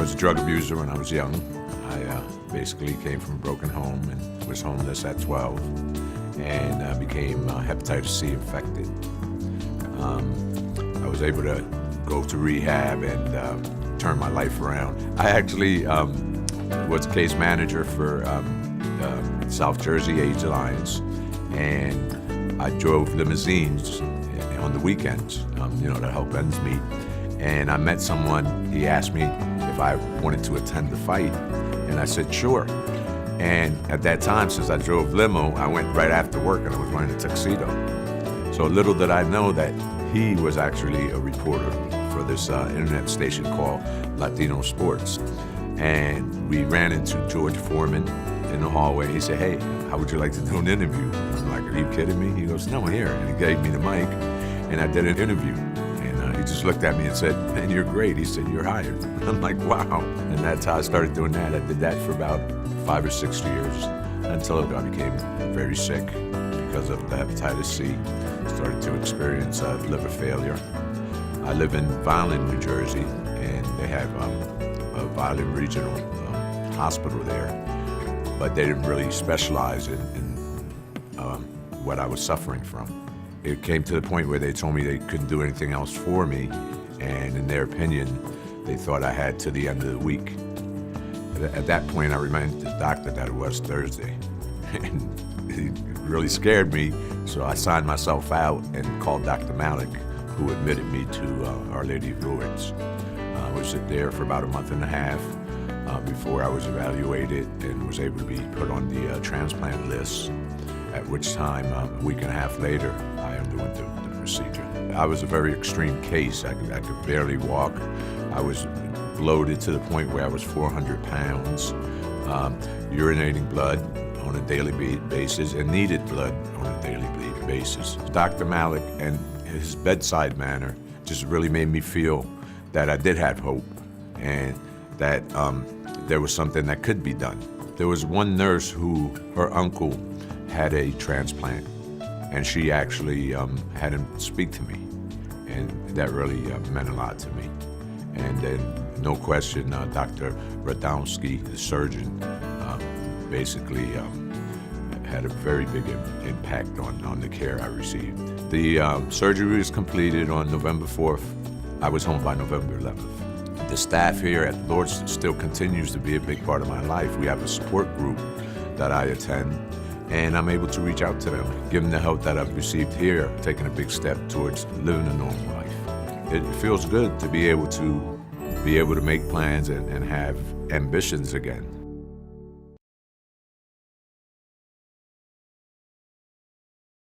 was a drug abuser when I was young. I basically came from a broken home and was homeless at 12, and became hepatitis C infected. I was able to go to rehab and turn my life around. I actually was case manager for South Jersey AIDS Alliance, and I drove limousines on the weekends, to help ends meet. And I met someone, he asked me if I wanted to attend the fight, and I said, sure. And at that time, since I drove limo, I went right after work and I was wearing a tuxedo. So little did I know that he was actually a reporter for this internet station called Latino Sports. And we ran into George Foreman in the hallway. He said, hey, how would you like to do an interview? I'm like, are you kidding me? He goes, no, here. And he gave me the mic, and I did an interview. And he just looked at me and said, man, you're great. He said, you're hired. I'm like, wow. And that's how I started doing that. I did that for about 5 or 6 years until I became very sick because of the hepatitis C. Started to experience liver failure. I live in Vineland, New Jersey, and they have a Vineland Regional hospital there, but they didn't really specialize in what I was suffering from. It came to the point where they told me they couldn't do anything else for me, and in their opinion, they thought I had to the end of the week. At that point, I reminded the doctor that it was Thursday, and he really scared me, so I signed myself out and called Dr. Malik, who admitted me to Our Lady of Lourdes. I was there for about a month and a half before I was evaluated and was able to be put on the transplant list, at which time, a week and a half later, I underwent the procedure. I was a very extreme case. I could barely walk. I was bloated to the point where I was 400 pounds, urinating blood on a daily basis, and needed blood on a daily basis. Dr. Malik and his bedside manner just really made me feel that I did have hope and that there was something that could be done. There was one nurse who, her uncle had a transplant, and she actually had him speak to me, and that really meant a lot to me. And then, no question, Dr. Radomski, the surgeon, basically had a very big impact on the care I received. The surgery was completed on November 4th. I was home by November 11th. The staff here at Lourdes still continues to be a big part of my life. We have a support group that I attend, and I'm able to reach out to them, give them the help that I've received here, taking a big step towards living a normal life. It feels good to be able to make plans and have ambitions again.